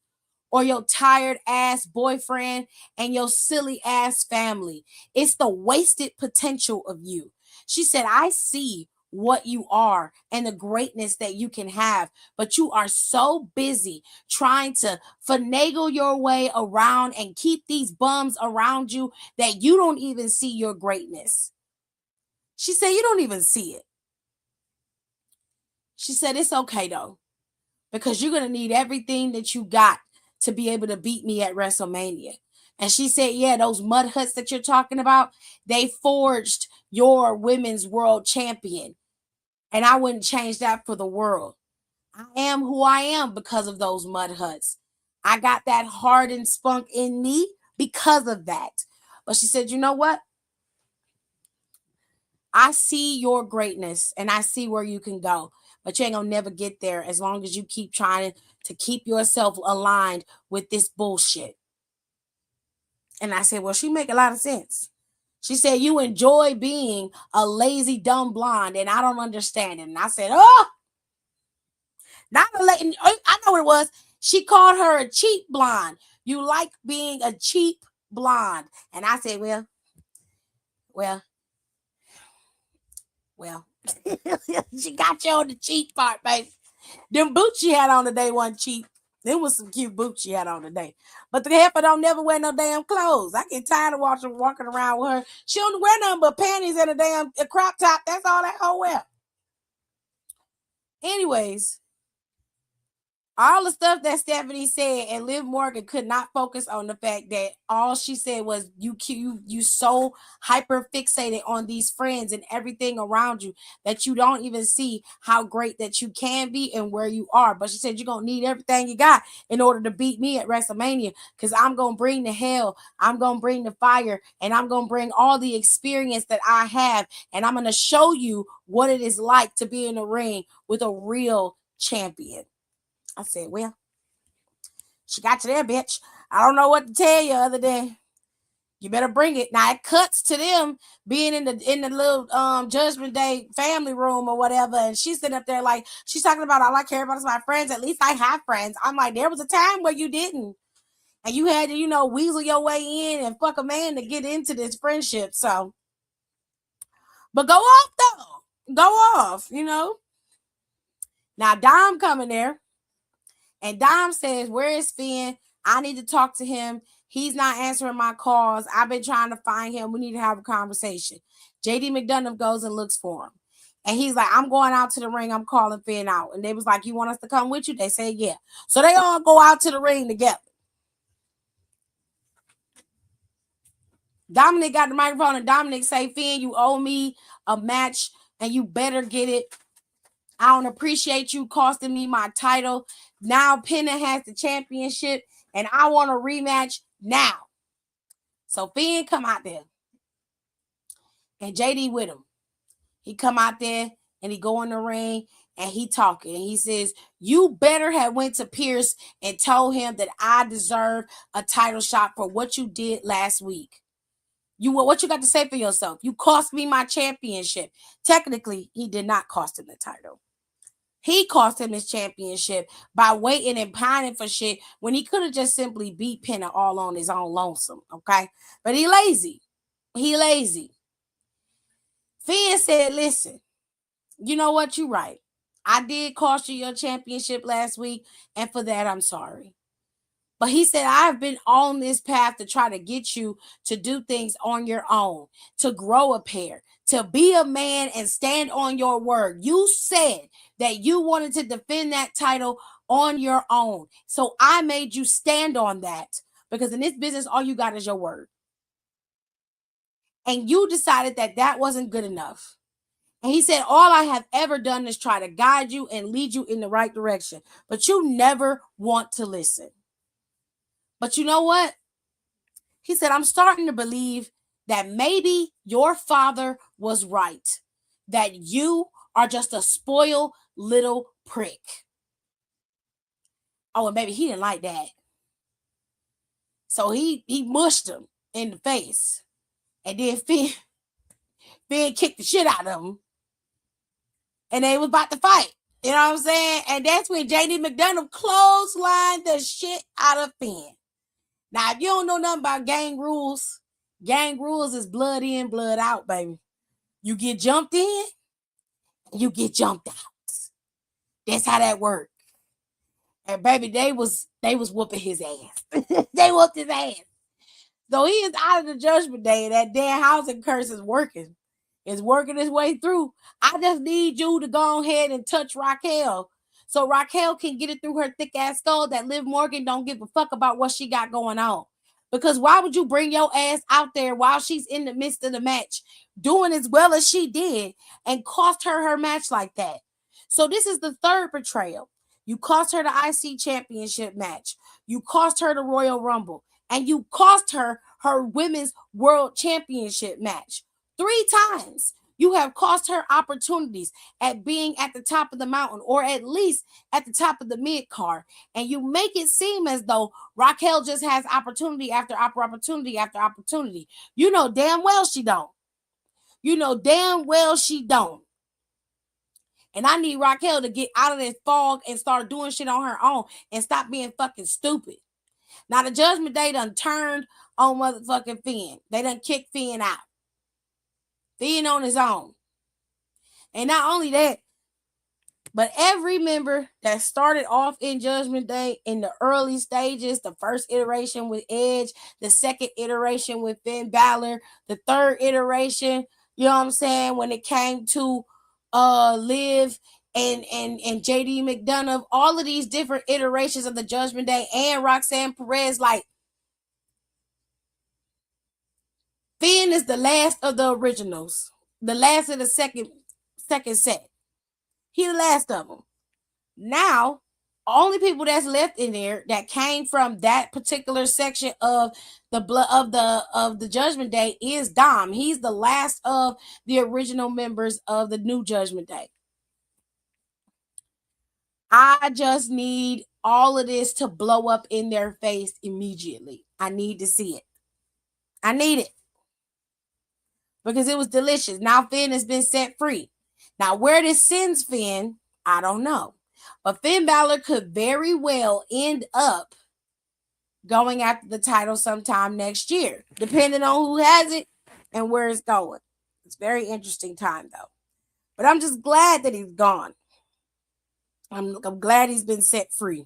or your tired ass boyfriend and your silly ass family. It's the wasted potential of you." She said, "I see what you are and the greatness that you can have, but you are so busy trying to finagle your way around and keep these bums around you that you don't even see your greatness." She said, "You don't even see it." She said, "It's okay though, because you're going to need everything that you got to be able to beat me at WrestleMania." And she said, "Yeah, those mud huts that you're talking about, they forged your women's world champion. And I wouldn't change that for the world. I am who I am because of those mud huts. I got that hardened spunk in me because of that." But she said, "You know what? I see your greatness and I see where you can go, but you ain't gonna never get there as long as you keep trying to keep yourself aligned with this bullshit." And I said, "Well, she make a lot of sense." She said, "You enjoy being a lazy, dumb blonde, and I don't understand it." And I said, "Oh, not a lady." I know what it was. She called her a cheap blonde. "You like being a cheap blonde." And I said, well. She got you on the cheap part, baby. Them boots she had on today wasn't cheap. Them was some cute boots she had on today. But the heifer don't never wear no damn clothes. I get tired of walking around with her. She don't wear nothing but panties and a crop top. That's all that hoe wear. Anyways, all the stuff that Stephanie said, and Liv Morgan could not focus on the fact that all she said was, you so hyper fixated on these friends and everything around you that you don't even see how great that you can be and where you are. But she said, "You're going to need everything you got in order to beat me at WrestleMania, because I'm going to bring the hell, I'm going to bring the fire, and I'm going to bring all the experience that I have, and I'm going to show you what it is like to be in the ring with a real champion." I said, "Well, she got you there, bitch. I don't know what to tell you other than You better bring it. Now it cuts to them being in the little Judgment Day family room or whatever, and she's sitting up there like she's talking about all I care about is my friends. At least I have friends. I'm like, there was a time where you didn't, and you had to, weasel your way in and fuck a man to get into this friendship. So, but go off though, go off. Now Dom coming there, and Dom says, "Where is Finn? I need to talk to him. He's not answering my calls. I've been trying to find him. We need to have a conversation." JD McDonough goes and looks for him. And he's like, "I'm going out to the ring. I'm calling Finn out." And they was like, "You want us to come with you?" They said, "Yeah." So they all go out to the ring together. Dominic got the microphone, and Dominic say, "Finn, you owe me a match, and you better get it. I don't appreciate you costing me my title. Now Penna has the championship, and I want a rematch now." So Finn come out there, and JD with him. He come out there, and he go in the ring, and he talking. And he says, "You better have went to Pierce and told him that I deserve a title shot for what you did last week. What you got to say for yourself? You cost me my championship." Technically, he did not cost him the title. He cost him his championship by waiting and pining for shit when he could have just simply beat Penna all on his own lonesome, okay? But he lazy. He lazy. Finn said, "Listen, you know what? You right. I did cost you your championship last week, and for that, I'm sorry." But he said, "I've been on this path to try to get you to do things on your own, to grow a pair, to be a man and stand on your word. You said that you wanted to defend that title on your own. So I made you stand on that, because in this business, all you got is your word. And you decided that that wasn't good enough." And he said, "All I have ever done is try to guide you and lead you in the right direction, but you never want to listen. But you know what?" He said, "I'm starting to believe that maybe your father was right, that you are just a spoiled little prick." Oh, and maybe he didn't like that. So he mushed him in the face. And then Finn kicked the shit out of him. And they was about to fight. You know what I'm saying? And that's when JD McDonough clotheslined the shit out of Finn. Now, if you don't know nothing about gang rules is blood in, blood out, baby. You get jumped in, you get jumped out. That's how that worked. And baby, they was whooping his ass. They whooped his ass. So he is out of the Judgment Day, and that Dan housing curse is working. It's working its way through. I just need you to go ahead and touch Raquel, so Raquel can get it through her thick ass skull that Liv Morgan don't give a fuck about what she got going on. Because why would you bring your ass out there while she's in the midst of the match, doing as well as she did, and cost her match like that? So this is the third betrayal. You cost her the IC championship match. You cost her the Royal Rumble. And you cost her women's world championship match. 3 times. You have cost her opportunities at being at the top of the mountain, or at least at the top of the mid card. And you make it seem as though Raquel just has opportunity after opportunity after opportunity. You know damn well she don't. You know damn well she don't. And I need Raquel to get out of this fog and start doing shit on her own and stop being fucking stupid. Now the Judgment Day done turned on motherfucking Finn. They done kicked Finn out. Finn on his own. And not only that, but every member that started off in Judgment Day in the early stages, the first iteration with Edge, the second iteration with Finn Balor, the third iteration, you know what I'm saying, when it came to Liv and JD McDonough, all of these different iterations of the Judgment Day, and Roxanne Perez, like, Finn is the last of the originals, the last of the second set. He the last of them. Now, only people that's left in there that came from that particular section of the of the Judgment Day is Dom. He's the last of the original members of the new Judgment Day. I just need all of this to blow up in their face immediately. I need to see it. I need it because it was delicious. Now Finn has been set free. Now, where this sends Finn, I don't know. But Finn Balor could very well end up going after the title sometime next year, depending on who has it and where it's going. It's a very interesting time, though. But I'm just glad that he's gone. I'm glad he's been set free.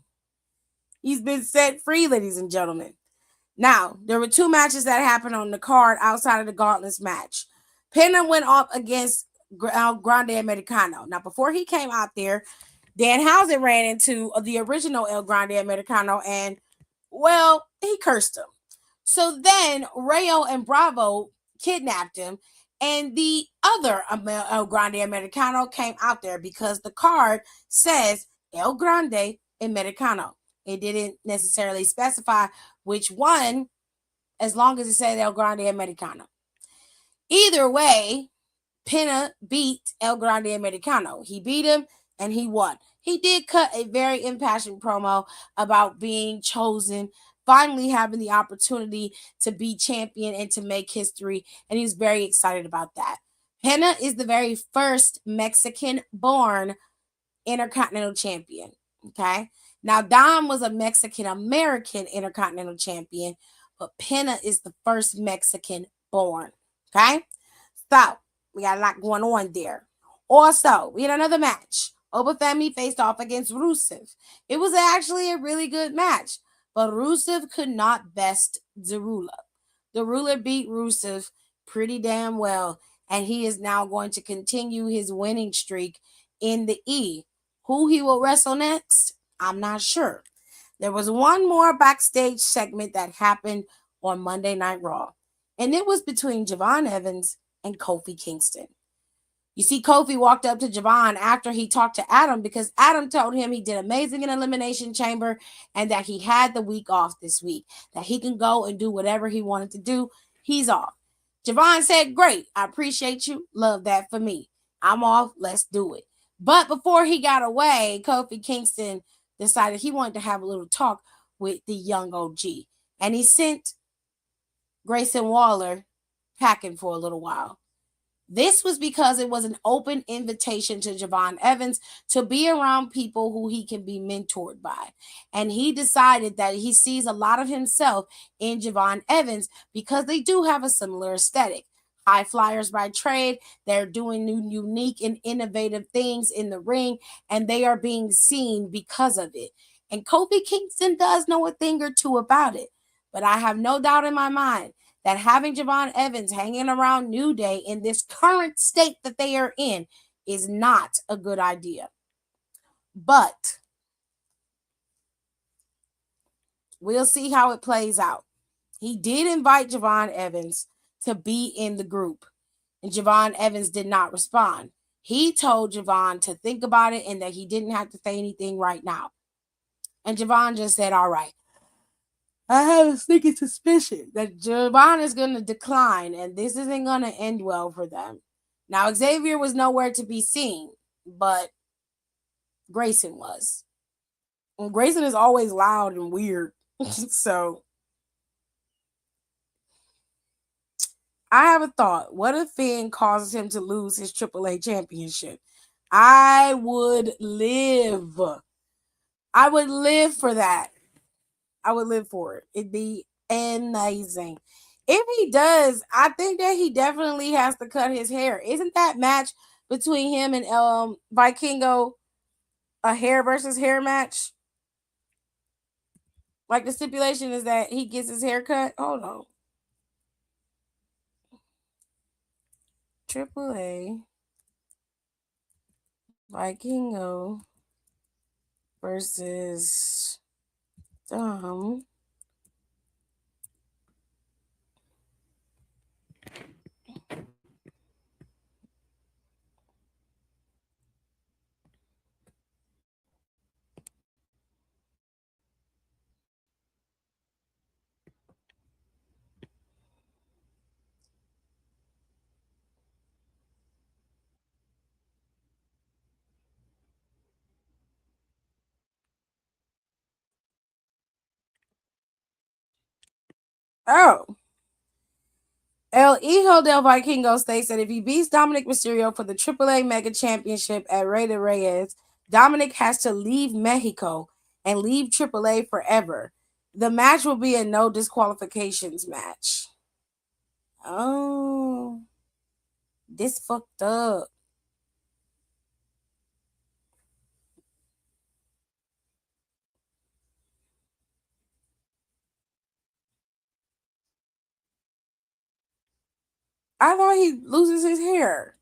He's been set free, ladies and gentlemen. Now, there were two matches that happened on the card outside of the Gauntlets match. Penta went up against Grande Americano. Now, before he came out there, Danhausen ran into the original El Grande Americano and, well, he cursed him. So then Rayo and Bravo kidnapped him, and the other El Grande Americano came out there because the card says El Grande Americano. It didn't necessarily specify which one, as long as it said El Grande Americano. Either way, Pena beat El Grande Americano. He beat him and he won. He did cut a very impassioned promo about being chosen, finally having the opportunity to be champion and to make history, and he's very excited about that. Pena is the very first Mexican-born Intercontinental Champion, okay? Now, Dom was a Mexican-American Intercontinental Champion, but Pena is the first Mexican-born, okay? So, we got a lot going on there. Also, we had another match. Oba Family faced off against Rusev. It was actually a really good match, but Rusev could not best Darula. Darula beat Rusev pretty damn well, and he is now going to continue his winning streak in the E. Who he will wrestle next, I'm not sure. There was one more backstage segment that happened on Monday Night Raw, and it was between Javon Evans and Kofi Kingston. You see, Kofi walked up to Javon after he talked to Adam because Adam told him he did amazing in Elimination Chamber and that he had the week off this week, that he can go and do whatever he wanted to do. He's off. Javon said, "Great, I appreciate you. Love that for me. I'm off. Let's do it." But before he got away, Kofi Kingston decided he wanted to have a little talk with the young OG. And he sent Grayson Waller packing for a little while. This was because it was an open invitation to Javon Evans to be around people who he can be mentored by. And he decided that he sees a lot of himself in Javon Evans because they do have a similar aesthetic. High flyers by trade, they're doing new, unique and innovative things in the ring, and they are being seen because of it. And Kofi Kingston does know a thing or two about it. But I have no doubt in my mind that having Javon Evans hanging around New Day in this current state that they are in is not a good idea. But we'll see how it plays out. He did invite Javon Evans to be in the group, and Javon Evans did not respond. He told Javon to think about it and that he didn't have to say anything right now. And Javon just said, "All right." I have a sneaking suspicion that Javon is going to decline and this isn't going to end well for them. Now, Xavier was nowhere to be seen, but Grayson was. And Grayson is always loud and weird. So, I have a thought. What if Finn causes him to lose his AAA championship? I would live. I would live for that. I would live for it. It'd be amazing. If he does, I think that he definitely has to cut his hair. Isn't that match between him and Vikingo a hair versus hair match? Like the stipulation is that he gets his hair cut. Hold on. AAA Vikingo versus Dom. Oh, El Hijo del Vikingo states that if he beats Dominic Mysterio for the AAA Mega Championship at Rey de Reyes, Dominic has to leave Mexico and leave AAA forever. The match will be a no disqualifications match. Oh, this fucked up. I thought he loses his hair.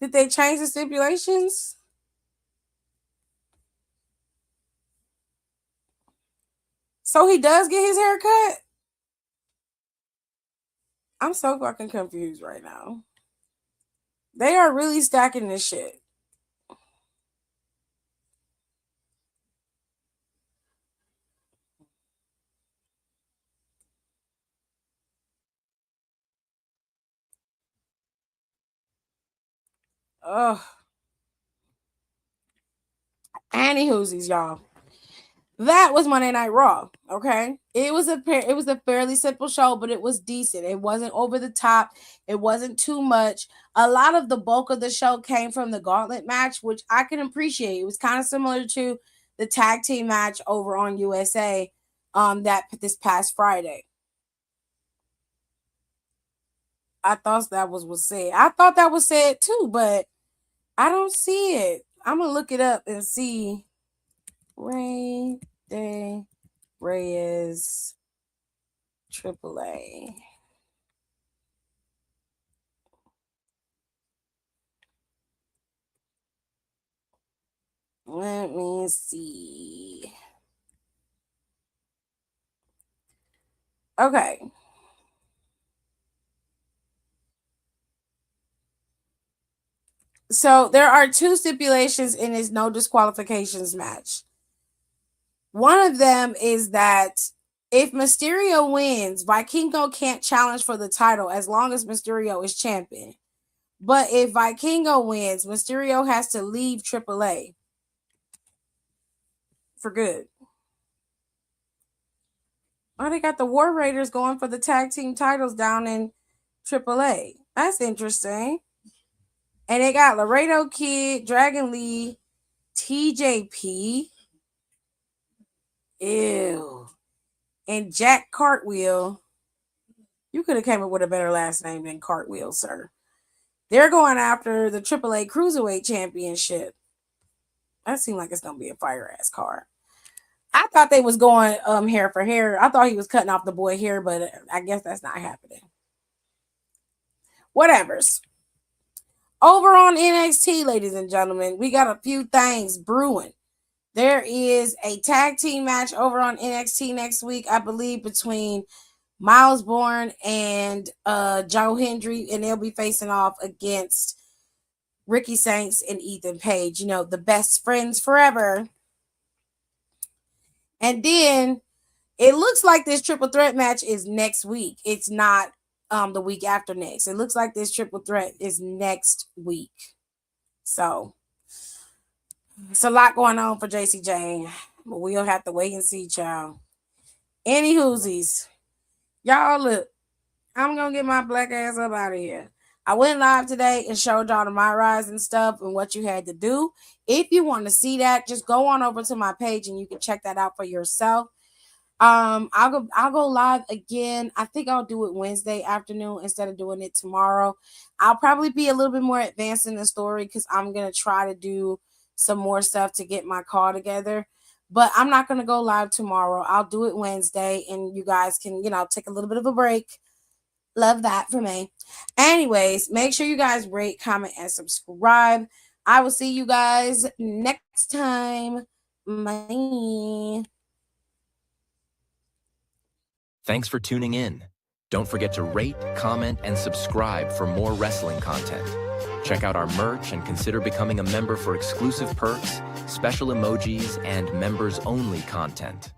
Did they change the stipulations? So he does get his hair cut? I'm so fucking confused right now. They are really stacking this shit. Ugh. Anywhoosies, y'all. That was Monday Night Raw. Okay, it was a fairly simple show, but it was decent. It wasn't over the top. It wasn't too much. A lot of the bulk of the show came from the gauntlet match, which I can appreciate. It was kind of similar to the tag team match over on USA that this past Friday. I thought that was said. I thought that was said too, but I don't see it. I'm gonna look it up and see. Rey de Reyes AAA. Let me see. Okay. So there are two stipulations in this no disqualifications match. One of them is that if Mysterio wins, Vikingo can't challenge for the title as long as Mysterio is champion. But if Vikingo wins, Mysterio has to leave AAA for good. Oh, they got the War Raiders going for the tag team titles down in AAA. That's interesting. And they got Laredo Kid, Dragon Lee, TJP. Ew. And Jack Cartwheel. You could have came up with a better last name than Cartwheel, sir. They're going after the AAA Cruiserweight Championship. That seemed like it's going to be a fire-ass card. I thought they was going hair for hair. I thought he was cutting off the boy hair, but I guess that's not happening. Whatevers. Over on NXT, ladies and gentlemen, we got a few things brewing. There is a tag team match over on NXT next week, I believe, between Miles Bourne and Joe Hendry, and they'll be facing off against Ricky Saints and Ethan Page, you know, the best friends forever. And then it looks like this triple threat match is next week. It's not the week after next. It looks like this triple threat is next week. So it's a lot going on for JC Jane, but we'll have to wait and see, child. Any whoosies. Y'all, look, I'm going to get my black ass up out of here. I went live today and showed y'all the My Rise and stuff and what you had to do. If you want to see that, just go on over to my page and you can check that out for yourself. I'll go live again. I think I'll do it Wednesday afternoon instead of doing it tomorrow. I'll probably be a little bit more advanced in the story because I'm going to try to do some more stuff to get my call together. But I'm not going to go live tomorrow. I'll do it Wednesday and you guys can, take a little bit of a break. Love that for me. Anyways, make sure you guys rate, comment, and subscribe. I will see you guys next time. Bye. Thanks for tuning in. Don't forget to rate, comment, and subscribe for more wrestling content. Check out our merch and consider becoming a member for exclusive perks, special emojis, and members-only content.